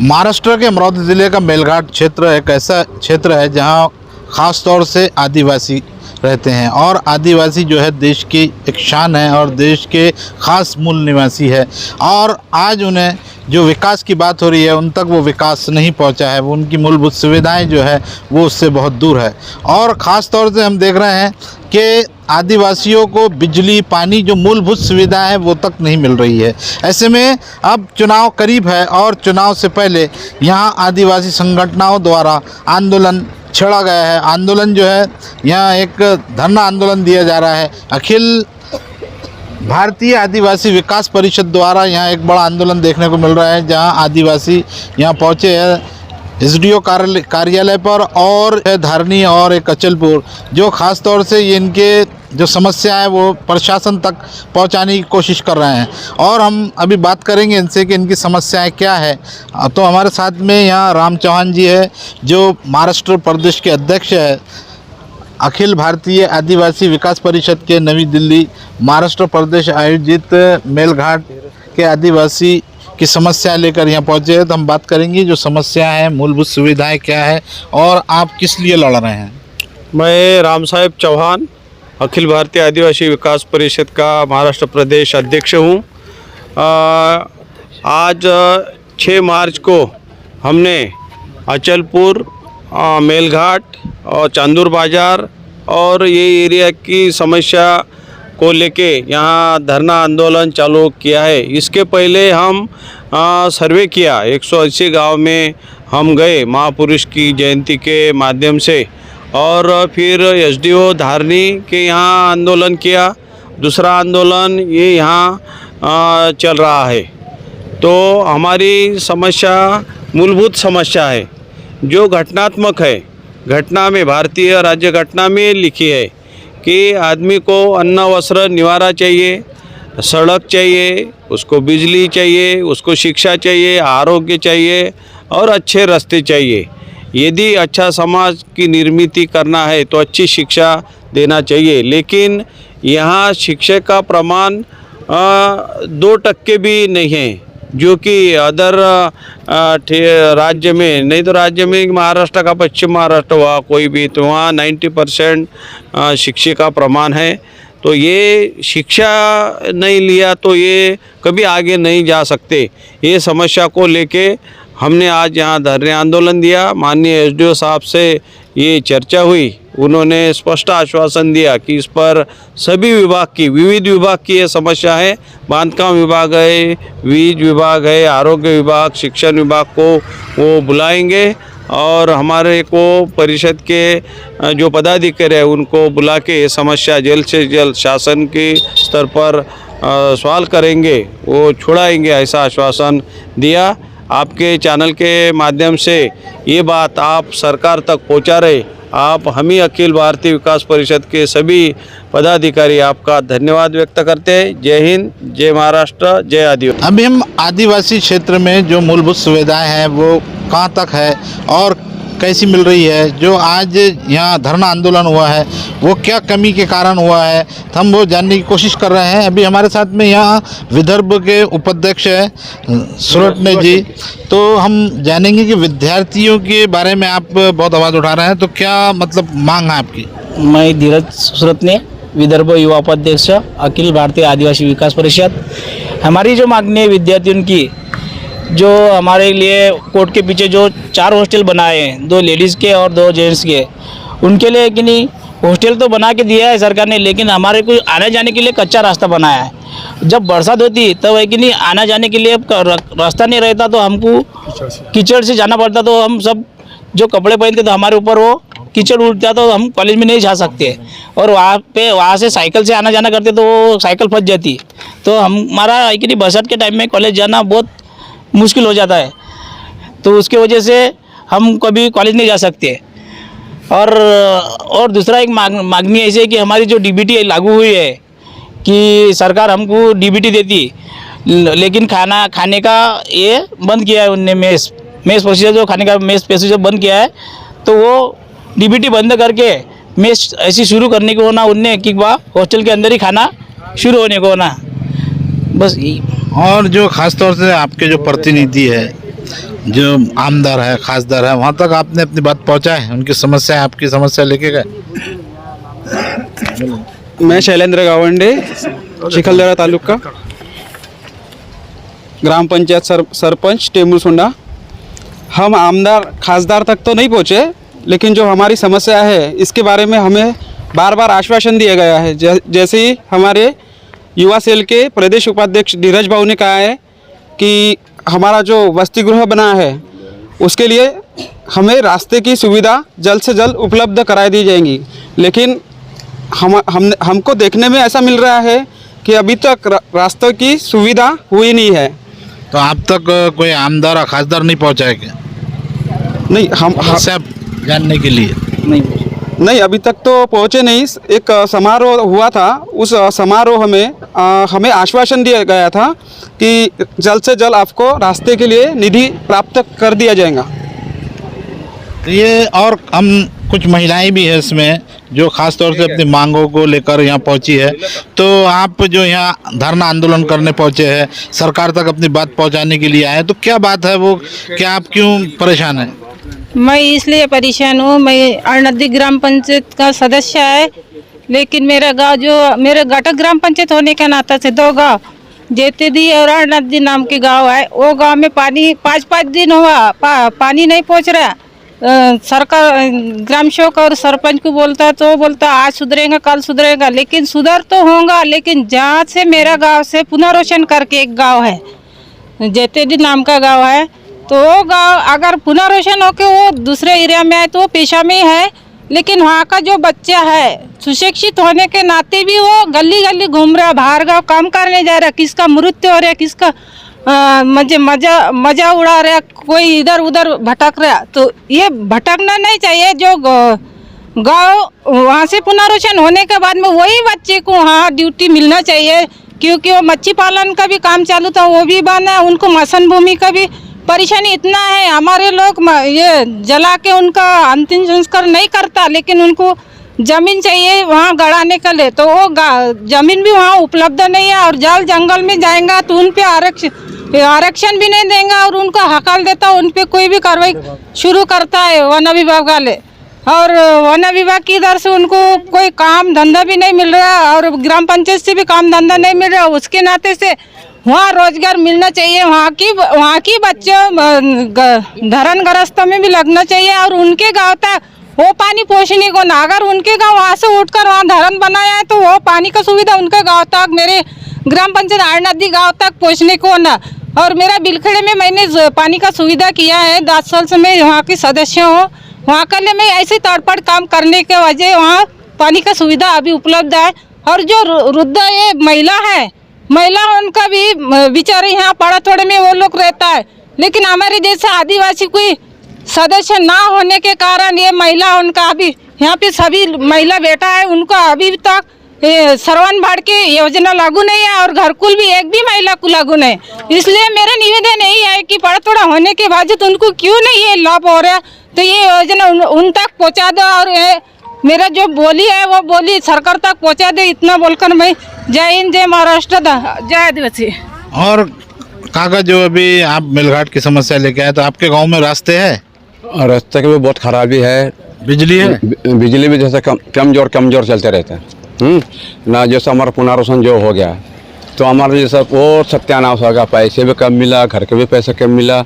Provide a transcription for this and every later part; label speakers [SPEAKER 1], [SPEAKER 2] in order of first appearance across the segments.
[SPEAKER 1] महाराष्ट्र के अमरावती ज़िले का मेलघाट क्षेत्र एक ऐसा क्षेत्र है जहां ख़ास तौर से आदिवासी रहते हैं और आदिवासी जो है देश की एक शान है और देश के ख़ास मूल निवासी है। और आज उन्हें जो विकास की बात हो रही है उन तक वो विकास नहीं पहुंचा है, वो उनकी मूलभूत सुविधाएं जो है वो उससे बहुत दूर है। और ख़ास तौर से हम देख रहे हैं कि आदिवासियों को बिजली पानी जो मूलभूत सुविधा है वो तक नहीं मिल रही है। ऐसे में अब चुनाव करीब है और चुनाव से पहले यहाँ आदिवासी संगठनों द्वारा आंदोलन छेड़ा गया है। आंदोलन जो है यहाँ एक धरना आंदोलन दिया जा रहा है। अखिल भारतीय आदिवासी विकास परिषद द्वारा यहाँ एक बड़ा आंदोलन देखने को मिल रहा है, जहाँ आदिवासी यहाँ पहुँचे हैं एसडीओ कार्यालय पर और धारनी और एक अचलपुर, जो ख़ास तौर से ये इनके जो समस्या है वो प्रशासन तक पहुंचाने की कोशिश कर रहे हैं। और हम अभी बात करेंगे इनसे कि इनकी समस्याएं क्या है। तो हमारे साथ में यहाँ राम चौहान जी है जो महाराष्ट्र प्रदेश के अध्यक्ष है अखिल भारतीय आदिवासी विकास परिषद के नई दिल्ली महाराष्ट्र प्रदेश आयोजित मेलघाट के आदिवासी की समस्या लेकर यहाँ पहुँचे हैं। तो हम बात करेंगे जो समस्या है, मूलभूत सुविधाएं क्या है और आप किस लिए लड़ रहे हैं।
[SPEAKER 2] मैं राम साहेब चौहान अखिल भारतीय आदिवासी विकास परिषद का महाराष्ट्र प्रदेश अध्यक्ष हूँ। आज 6 मार्च को हमने अचलपुर, मेलघाट और चांदूर बाज़ार और ये एरिया की समस्या को लेके यहाँ धरना आंदोलन चालू किया है। इसके पहले हम सर्वे किया, 180 गांव में हम गए महापुरुष की जयंती के माध्यम से, और फिर एसडीओ धारनी के यहाँ आंदोलन किया। दूसरा आंदोलन ये यहाँ चल रहा है। तो हमारी समस्या मूलभूत समस्या है जो घटनात्मक है। घटना में भारतीय राज्य घटना में लिखी है कि आदमी को अन्न वस्त्र निवारा चाहिए, सड़क चाहिए, उसको बिजली चाहिए, उसको शिक्षा चाहिए, आरोग्य चाहिए और अच्छे रास्ते चाहिए। यदि अच्छा समाज की निर्मित करना है तो अच्छी शिक्षा देना चाहिए। लेकिन यहाँ शिक्षा का प्रमाण 2% भी नहीं है, जो कि अदर राज्य में, नहीं तो राज्य में महाराष्ट्र का पश्चिम महाराष्ट्र हुआ कोई भी, तो वहाँ 90% शिक्षा का प्रमाण है। तो ये शिक्षा नहीं लिया तो ये कभी आगे नहीं जा सकते। ये समस्या को लेके हमने आज यहाँ धरने आंदोलन दिया। माननीय एसडीओ साहब से ये चर्चा हुई, उन्होंने स्पष्ट आश्वासन दिया कि इस पर सभी विभाग की, विविध विभाग की ये समस्या है। बांधकाम विभाग है, वीज विभाग है, आरोग्य विभाग, शिक्षण विभाग को वो बुलाएंगे और हमारे को परिषद के जो पदाधिकारी हैं उनको बुला के ये समस्या जल्द से जल्द शासन के स्तर पर सवाल करेंगे, वो छुड़ाएंगे, ऐसा आश्वासन दिया। आपके चैनल के माध्यम से ये बात आप सरकार तक पहुंचा रहे। आप हम ही अखिल भारतीय विकास परिषद के सभी पदाधिकारी आपका धन्यवाद व्यक्त करते हैं। जय हिंद, जय महाराष्ट्र, जय आदिवासी।
[SPEAKER 1] अभी हम आदिवासी क्षेत्र में जो मूलभूत सुविधाएं हैं वो कहाँ तक है और कैसी मिल रही है, जो आज यहाँ धरना आंदोलन हुआ है वो क्या कमी के कारण हुआ है, हम वो जानने की कोशिश कर रहे हैं। अभी हमारे साथ में यहाँ विदर्भ के उपाध्यक्ष हैं सुरटने जी, तो हम जानेंगे कि विद्यार्थियों के बारे में आप बहुत आवाज़ उठा रहे हैं, तो क्या मतलब मांग है आपकी।
[SPEAKER 3] मैं धीरज सुरतने, विदर्भ युवा उपाध्यक्ष अखिल भारतीय आदिवासी विकास परिषद। हमारी जो मांगनी है विद्यार्थियों की, जो हमारे लिए कोर्ट के पीछे जो 4 हॉस्टल बनाए हैं, 2 लेडीज़ के और 2 जेंट्स के, उनके लिए कि नहीं हॉस्टल तो बना के दिया है सरकार ने, लेकिन हमारे को आने जाने के लिए कच्चा रास्ता बनाया है। जब बरसात होती तब है कि नहीं आना जाने के लिए रास्ता नहीं रहता, तो हमको कीचड़ से जाना पड़ता। तो हम सब जो कपड़े पहनते तो हमारे ऊपर वो कीचड़ उड़ता, तो हम कॉलेज में नहीं जा सकते। और वहाँ से साइकिल से आना जाना करते तो वो साइकिल फंस जाती, तो हमारा है कि नहीं बरसात के टाइम में कॉलेज जाना बहुत मुश्किल हो जाता है। तो उसके वजह से हम कभी कॉलेज नहीं जा सकते। और दूसरा एक मांगनी ऐसी है कि हमारी जो डीबीटी लागू हुई है कि सरकार हमको डीबीटी देती, लेकिन खाने का ये बंद किया है उनने। मेस प्रोसीजर जो खाने का मेस प्रोसीजर बंद किया है, तो वो डीबीटी बंद करके मेस ऐसी शुरू करने को होना उनने कि हॉस्टल के अंदर ही खाना शुरू होने को होना, बस यही।
[SPEAKER 1] और जो ख़ास तौर से आपके जो प्रतिनिधि है जो आमदार है, खासदार है, वहाँ तक आपने अपनी बात पहुँचाए? उनकी समस्या, आपकी समस्या लेके गए?
[SPEAKER 4] मैं शैलेंद्र गावंडे, चिखलदरा तालुका, ग्राम पंचायत सरपंच टेमुलसुंडा। हम आमदार खासदार तक तो नहीं पहुँचे, लेकिन जो हमारी समस्या है इसके बारे में हमें बार बार आश्वासन दिया गया है। जैसे ही हमारे युवा सेल के प्रदेश उपाध्यक्ष धीरज भाऊ ने कहा है कि हमारा जो वसति गृह बना है उसके लिए हमें रास्ते की सुविधा जल्द से जल्द उपलब्ध करा दी जाएंगी, लेकिन हमको देखने में ऐसा मिल रहा है कि अभी तक रास्तों की सुविधा हुई नहीं है।
[SPEAKER 1] तो आप तक कोई आमदार और खासदार नहीं पहुँचाए क्या?
[SPEAKER 4] नहीं, हम
[SPEAKER 1] सब जानने के लिए
[SPEAKER 4] नहीं, अभी तक तो पहुँचे नहीं। एक समारोह हुआ था, उस समारोह में हमें आश्वासन दिया गया था कि जल्द से जल्द आपको रास्ते के लिए निधि प्राप्त कर दिया जाएगा।
[SPEAKER 1] तो ये और हम कुछ महिलाएं भी हैं इसमें जो खास तौर से अपनी मांगों को लेकर यहाँ पहुँची है। तो आप जो यहाँ धरना आंदोलन करने पहुँचे हैं, सरकार तक अपनी बात पहुँचाने के लिए आए, तो क्या बात है वो, क्या आप क्यों परेशान हैं?
[SPEAKER 5] मैं इसलिए परेशान हूँ, मैं अरनदी ग्राम पंचायत का सदस्य है, लेकिन मेरा गांव जो मेरे घटक ग्राम पंचायत होने के नाते से 2 गांव जेतेदी और अरनदी नाम के गांव है, वो गांव में पानी 5-5 दिन हुआ पानी नहीं पहुंच रहा। सरकार ग्राम सेवक और सरपंच को बोलता है तो बोलता आज सुधरेगा कल सुधरेगा, लेकिन सुधर तो होगा, लेकिन जहाँ से मेरा गाँव से पुनर्रोशन करके एक गाँव है, जेतेदी नाम का गाँव है, तो वो गाँव अगर पुनर्रोशन होकर वो दूसरे एरिया में आए तो वो पेशा में ही है, लेकिन वहाँ का जो बच्चा है सुशिक्षित होने के नाते भी वो गली गली घूम रहा, बाहर गाँव काम करने जा रहा, किसका मृत्यु हो रहा है, किसका मजा उड़ा रहा, कोई इधर उधर भटक रहा। तो ये भटकना नहीं चाहिए। जो गाँव वहाँ से पुनर्रोशन होने के बाद में वही बच्चे को वहाँ ड्यूटी मिलना चाहिए, क्योंकि वो मच्छी पालन का भी काम चालू था, वो भी बंद है। उनको मसन भूमि का भी परेशानी इतना है, हमारे लोग ये जला के उनका अंतिम संस्कार नहीं करता, लेकिन उनको जमीन चाहिए वहाँ गड़ाने के लिए, तो वो जमीन भी वहाँ उपलब्ध नहीं है। और जाल जंगल में जाएगा तो उन पे आरक्षण भी नहीं देंगे और उनको हकाल देता, उन पे कोई भी कार्रवाई शुरू करता है वन विभाग वाले, और वन विभाग की इधर से उनको कोई काम धंधा भी नहीं मिल रहा और ग्राम पंचायत से भी काम धंधा नहीं मिल रहा। उसके नाते से वहाँ रोजगार मिलना चाहिए, वहाँ की बच्चे धरन गृहस्थ में भी लगना चाहिए और उनके गाँव तक वो पानी पहुँचने को ना। अगर उनके गाँव वहाँ से उठकर वहाँ धरन बनाया है तो वो पानी का सुविधा उनके गाँव तक, मेरे ग्राम पंचायत अरनदी गाँव तक पहुँचने को ना। और मेरा बिलखेड़े में मैंने पानी का सुविधा किया है, 10 साल से मैं वहाँ की सदस्य हूँ। वहाँ के लिए मैं ऐसे तड़पड़ काम करने के वजह वहाँ पानी का सुविधा अभी उपलब्ध है। और जो वृद्ध ये महिला उनका भी बेचारे यहाँ पाड़ा थोड़े में वो लोग रहता है, लेकिन हमारे जैसे आदिवासी कोई सदस्य ना होने के कारण ये महिला उनका अभी यहाँ पे सभी महिला बेटा है, उनको अभी तक सरवन बाढ़ की योजना लागू नहीं है और घरकुल भी एक भी महिला को लागू नहीं। इसलिए मेरा निवेदन यही है कि पड़ा थोड़ा होने के बावजूद उनको क्यों नहीं ये लाभ हो रहा है, तो ये योजना उन तक पहुँचा दो और मेरा जो बोली है वो बोली सरकार तक पहुँचा दे। इतना बोलकर मैं जय हिंद, जय महाराष्ट्र, जय आदिवासी।
[SPEAKER 1] और काका, जो अभी आप मेलघाट की समस्या लेके आए, तो आपके गांव में रास्ते है?
[SPEAKER 6] रास्ते की भी बहुत खराबी है,
[SPEAKER 1] बिजली है?
[SPEAKER 6] बिजली भी जैसे कमजोर चलते रहते हैं। ना जैसे हमारा पुनर्वासन जो हो गया तो हमारा जैसा वो सत्यानाश हो गया, पैसे भी कम मिला, घर के भी पैसे कम मिला,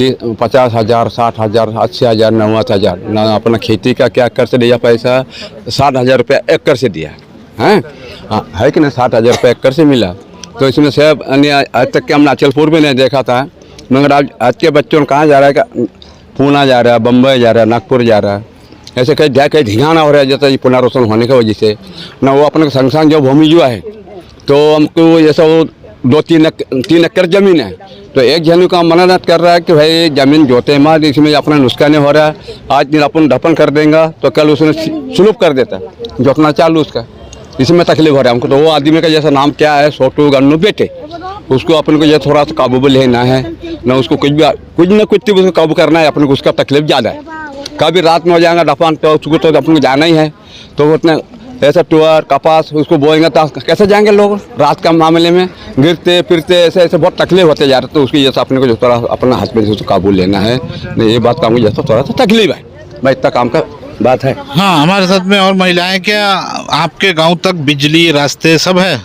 [SPEAKER 6] 50,000, 60,000, 80,000, 90,000 ना अपना खेती का क्या कर से दिया पैसा, 60,000 रुपया एकड़ से दिया है कि नहीं, 60,000 रुपया एकड़ से मिला। तो इसमें से आज तक के हम अचलपुर में नहीं देखा था, मगर आज के बच्चों कहाँ जा रहा है, पूना जा रहा है, बम्बई जा रहा है, नागपुर जा रहा है, ऐसे कहीं ढिगाना हो रहा है जैसे पुनर्वासन होने की वजह से। ना वो अपने संस्थान जो भूमि जो है तो हमको जैसा वो 2-3 एकड़ ज़मीन है, तो एक जन का मनानत कर रहा है कि भाई ज़मीन जोते मत, इसमें अपना नुस्खा नहीं हो रहा है, आज दिन अपन ढपन कर देंगे तो कल उसने सुलभ कर देता है जोतना चालू उसका, इसमें तकलीफ हो रहा है हमको। तो वो आदमी का जैसा नाम क्या है, छोटू गन्नू बेटे, उसको अपन को जैसे थोड़ा सा काबू में लेना है, ना उसको कुछ न कुछ उसको काबू करना है अपन को, उसका तकलीफ ज़्यादा है। कभी रात में हो जाएगा ढपान तो उसको तो अपन को जाना ही है, तो वो उतना ऐसा टुअर कपास उसको बोएंगे तो कैसे जाएंगे लोग रात का मामले में गिरते फिरते ऐसे ऐसे बहुत तकलीफ होते जा रहे। तो उसकी जैसा अपने को जो थोड़ा अपना हाथ में जो काबू लेना है, नहीं ये बात का मुझे जैसा थोड़ा सा तकलीफ है भाई, इतना काम का बात है।
[SPEAKER 1] हाँ, हमारे साथ में और महिलाएं, क्या आपके गांव तक बिजली रास्ते सब है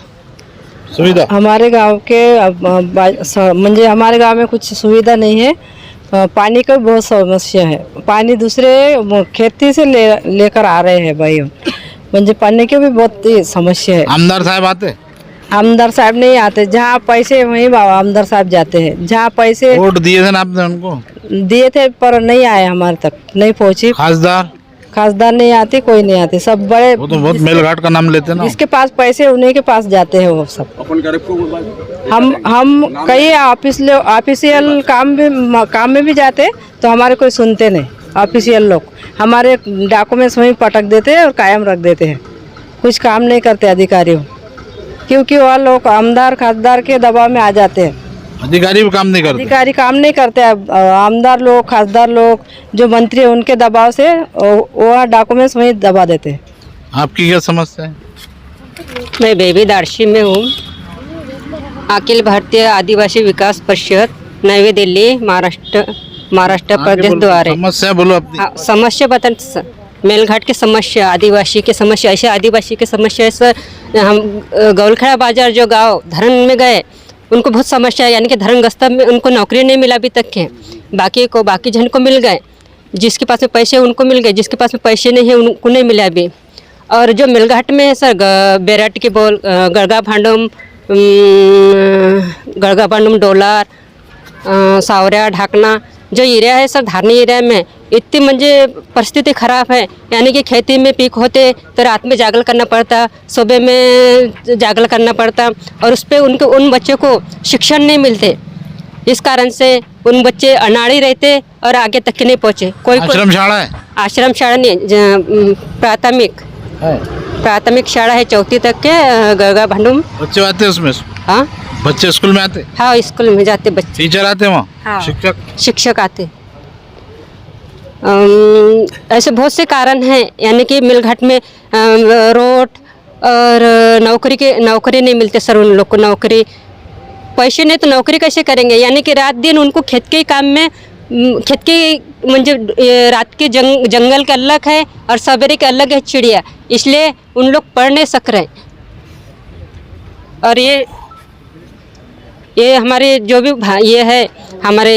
[SPEAKER 1] सुविधा?
[SPEAKER 7] हमारे गांव के म्हणजे हमारे गांव में कुछ सुविधा नहीं है। पानी का बहुत समस्या है। पानी दूसरे खेती से लेकर आ रहे हैं भाई, म्हणजे पानी की भी बहुत समस्या है।
[SPEAKER 1] आमदार साहब आते?
[SPEAKER 7] आमदार साहब नहीं आते, जहाँ पैसे वहीं आमदार साहब जाते हैं। जहाँ पैसे
[SPEAKER 1] वोट दिए थे ना आपने उनको?
[SPEAKER 7] दिए थे पर नहीं आए, हमारे तक नहीं पहुँची। खासदार नहीं आते, कोई नहीं आते, सब बड़े
[SPEAKER 1] वो तो बहुत मेलघाट का नाम लेते ना।
[SPEAKER 7] जिसके पास पैसे उन्हीं के पास जाते हैं वो सब। हम कई ऑफिशियल काम में भी जाते तो हमारे कोई सुनते नहीं। ऑफिशियल लोग हमारे डॉक्यूमेंट्स वहीं पटक देते हैं और कायम रख देते हैं, कुछ काम नहीं करते अधिकारी, क्योंकि वह लोग आमदार खासदार के दबाव में आ जाते हैं।
[SPEAKER 1] अधिकारी भी काम नहीं करते?
[SPEAKER 7] अधिकारी काम नहीं करते, आमदार लोग खासदार लोग जो मंत्री हैं उनके दबाव से वो डॉक्यूमेंट्स वहीं दबा देते हैं।
[SPEAKER 1] आपकी क्या समस्या है?
[SPEAKER 8] मैं बेबी दार्शी में हूँ। अखिल भारतीय आदिवासी विकास परिषद नई दिल्ली महाराष्ट्र प्रदेश द्वारा
[SPEAKER 1] समस्या बोलो अपनी।
[SPEAKER 8] समस्या बता, मेलघाट की समस्या, आदिवासी की समस्या, ऐसे आदिवासी की समस्या है। हम गौलखेड़ा बाजार जो गांव धरन में गए उनको बहुत समस्या है, यानी कि धरन गस्ता में उनको नौकरी नहीं मिला अभी तक के। बाकी जन को मिल गए, जिसके पास में पैसे उनको मिल गए, जिसके पास में पैसे नहीं है उनको नहीं मिला अभी। और जो मेलघाट में है सर, बेराट की बोल, गड़गा भांडुम डोलार, सावरिया ढाकना जो एरिया है सर, धारनी एरिया में इतनी म्हणजे परिस्थिति खराब है। यानी कि खेती में पीक होते तो रात में जागल करना पड़ता, सुबह में जागल करना पड़ता, और उस पर उन बच्चों को शिक्षण नहीं मिलते। इस कारण से उन बच्चे अनाड़ी रहते और आगे तक के नहीं पहुँचे। कोई
[SPEAKER 1] आश्रम शाला है?
[SPEAKER 8] आश्रम शाला नहीं, प्राथमिक शाला है 4वीं तक के गड़गा भांडुम।
[SPEAKER 1] बच्चे आते हैं उसमें?
[SPEAKER 8] हाँ,
[SPEAKER 1] बच्चे स्कूल में आते?
[SPEAKER 8] हाँ, स्कूल में जाते बच्चे।
[SPEAKER 1] टीचर आते हैं वहाँ?
[SPEAKER 8] हाँ,
[SPEAKER 1] शिक्षक
[SPEAKER 8] आते। ऐसे बहुत से कारण हैं, यानी कि मेलघाट में रोड और नौकरी नहीं मिलते सर। उन लोग को नौकरी, पैसे नहीं तो नौकरी कैसे करेंगे? यानी कि रात दिन उनको खेत के काम में, खेत के म्हणजे रात के जंगल के अलग है और सवेरे के अलग है चिड़िया, इसलिए उन लोग पढ़ नहीं सक रहे। और ये हमारे जो भी ये है हमारे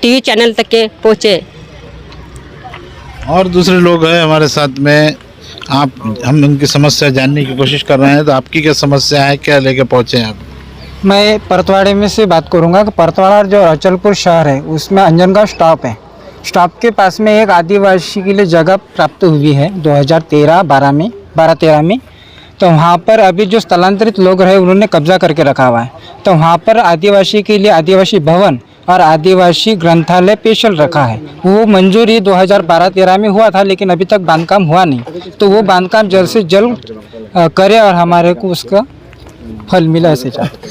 [SPEAKER 8] टीवी चैनल तक के पहुँचे।
[SPEAKER 1] और दूसरे लोग हैं हमारे साथ में, हम उनकी समस्या जानने की कोशिश कर रहे हैं। तो आपकी क्या समस्या है, क्या लेके पहुँचे हैं आप?
[SPEAKER 9] मैं परतवाड़े में से बात करूंगा कि परतवाड़ा जो अचलपुर शहर है उसमें अंजनगांव स्टॉप है। स्टॉप के पास में एक आदिवासी के लिए जगह प्राप्त हुई है 2013 में। तो वहाँ पर अभी जो स्थलांतरित लोग रहे उन्होंने कब्जा करके रखा हुआ है। तो वहाँ पर आदिवासी के लिए आदिवासी भवन और आदिवासी ग्रंथालय स्पेशल रखा है। वो मंजूरी 2012-13 में हुआ था, लेकिन अभी तक बांधकाम हुआ नहीं। तो वो बांधकाम जल्द से जल्द करे और हमारे को उसका फल मिला ऐसे चाहते।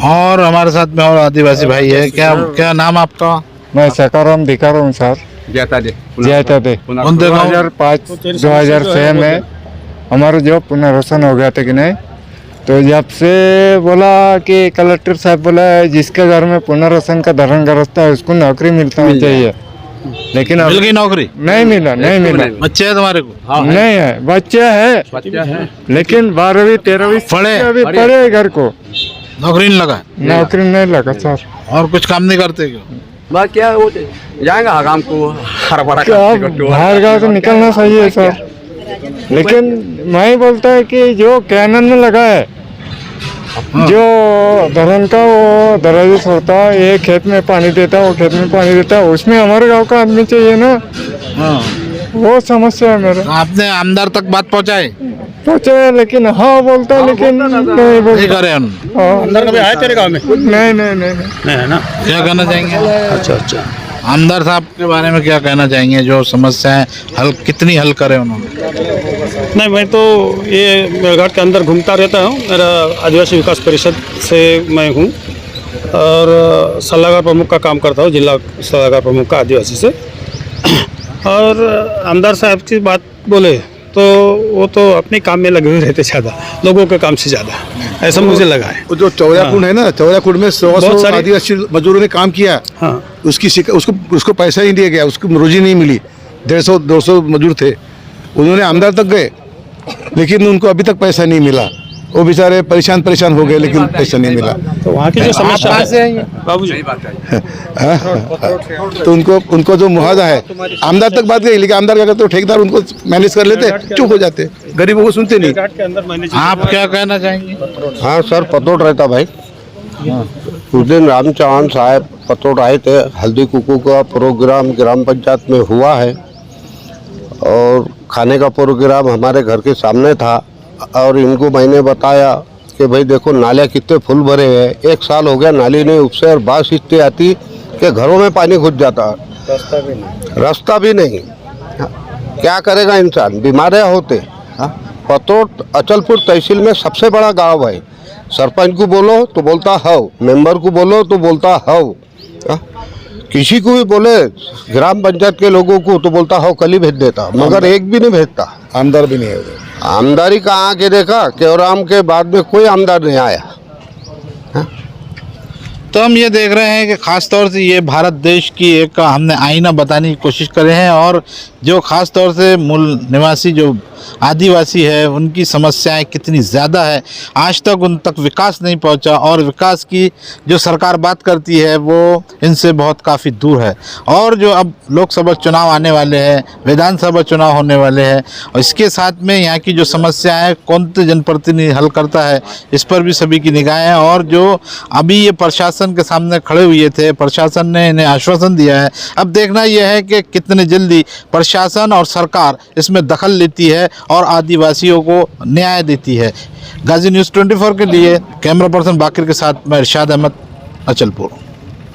[SPEAKER 1] और हमारे साथ में और आदिवासी भाई है, क्या नाम आपका?
[SPEAKER 10] मैं सकाराम दिखा रहा हूँ सर। जयता दे 2005-2006 में हमारा जो पुनर्वसन हो गया था कि नहीं, तो जब से बोला कि कलेक्टर साहब बोला जिसके घर में पुनर्वसन का धरण ग्रस्त है उसको नौकरी मिलता होनी चाहिए, लेकिन
[SPEAKER 1] मिल गई नौकरी?
[SPEAKER 10] नहीं मिला।
[SPEAKER 1] बच्चे है तुम्हारे को?
[SPEAKER 10] हाँ, नहीं है, बच्चे है लेकिन 12वीं 13वीं अभी पढ़े घर को,
[SPEAKER 1] नौकरी नहीं लगा?
[SPEAKER 10] नौकरी नहीं लगा सर।
[SPEAKER 1] और कुछ काम नहीं करते क्यों?
[SPEAKER 6] बस क्या वो जाएगा आराम को
[SPEAKER 10] बाहर गाँव तो निकलना सही है सर, लेकिन मैं बोलता है कि जो कैनन में लगा है, जो धरन का वो दराजी छोड़ता है, ये खेत में पानी देता है, वो खेत में पानी देता है, उसमें हमारे गांव का आदमी चाहिए ना।
[SPEAKER 1] हाँ,
[SPEAKER 10] वो समस्या है मेरा।
[SPEAKER 1] आपने आमदार तक बात पहुंचाए?
[SPEAKER 10] लेकिन हाँ बोलता है, लेकिन नहीं बोलता।
[SPEAKER 1] अंदर कभी आए तेरे गाँव में?
[SPEAKER 10] नहीं
[SPEAKER 1] है ना। क्या कहना चाहेंगे? अच्छा, आमदार साहब के बारे में क्या कहना चाहेंगे, जो समस्याएं कितनी हल करे उन्होंने?
[SPEAKER 2] नहीं, मैं तो ये मेलघाट के अंदर घूमता रहता हूँ। मेरा आदिवासी विकास परिषद से मैं हूँ और सलाहकार प्रमुख का काम करता हूँ, जिला सलाहकार प्रमुख का आदिवासी से। और आमदार साहब की बात बोले तो वो तो अपने काम में लगे हुए रहते ज़्यादा, लोगों के काम से ज़्यादा, ऐसा मुझे लगा है।
[SPEAKER 11] वो जो चौराकुंड है ना, चौराकुंड में 100 आदिवासी मजदूरों ने काम किया।
[SPEAKER 2] हाँ,
[SPEAKER 11] उसको पैसा नहीं दिया गया, उसको रोजी नहीं मिली। 150-200 मजदूर थे, उन्होंने आमदार तक गए लेकिन उनको अभी तक पैसा नहीं मिला। वो बेचारे परेशान हो गए लेकिन पैसा नहीं मिला।
[SPEAKER 2] तो वहाँ की जो समस्या है बाबूजी,
[SPEAKER 11] तो उनको जो मुआवजा है आमदार तक बात गई, लेकिन आमदार क्या करते, ठेकेदार उनको मैनेज कर लेते, चुप हो जाते, गरीबों को सुनते नहीं।
[SPEAKER 1] आप क्या कहना चाहेंगे?
[SPEAKER 12] हाँ सर, पतोड़ रहता भाई। उस दिन राम चौहान साहब पतोड़ आए थे, हल्दी कुकू का प्रोग्राम ग्राम पंचायत में हुआ है और खाने का प्रोग्राम हमारे घर के सामने था। और इनको मैंने बताया कि भाई देखो नाले कितने फुल भरे हैं, 1 साल हो गया नाली नहीं उपसे और बारिश इतनी आती कि घरों में पानी घुस जाता, रास्ता भी नहीं। क्या करेगा इंसान, बीमारियाँ होते। पतोड़ अचलपुर तहसील में सबसे बड़ा गांव है। सरपंच को बोलो तो बोलता हाउ, मेंबर को बोलो तो बोलता हाउ, किसी को भी बोले ग्राम पंचायत के लोगों को तो बोलता हाउ कल ही भेज देता, मगर एक भी नहीं भेजता।
[SPEAKER 11] आमदार भी नहीं है।
[SPEAKER 12] आमदारी कहाँ के देखा, केवराम के बाद में कोई आमदार नहीं आया।
[SPEAKER 1] तो हम ये देख रहे हैं कि ख़ास तौर से ये भारत देश की एक हमने आईना बताने की कोशिश करे हैं और जो ख़ास तौर से मूल निवासी जो आदिवासी है उनकी समस्याएं कितनी ज़्यादा है, आज तक उन तक विकास नहीं पहुंचा और विकास की जो सरकार बात करती है वो इनसे बहुत काफ़ी दूर है। और जो अब लोकसभा चुनाव आने वाले हैं, विधानसभा चुनाव होने वाले हैं और इसके साथ में यहाँ की जो समस्या है कौन से जनप्रतिनिधि हल करता है इस पर भी सभी की निगाहें हैं। और जो अभी ये प्रशासन के सामने खड़े हुए थे, प्रशासन ने इन्हें आश्वासन दिया है, अब देखना यह है कि कितने जल्दी प्रशासन और सरकार इसमें दखल लेती है और आदिवासियों को न्याय देती है। गाजी न्यूज़ 24 के लिए कैमरा पर्सन बाकिर के साथ मैं इरशाद अहमद, अचलपुर।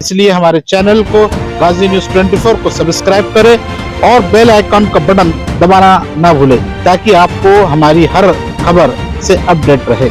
[SPEAKER 1] इसलिए हमारे चैनल को गाजी न्यूज़ 24 को सब्सक्राइब करें और बेल आइकन का बटन दबाना ना भूलें ताकि आपको हमारी हर खबर से अपडेट रहे।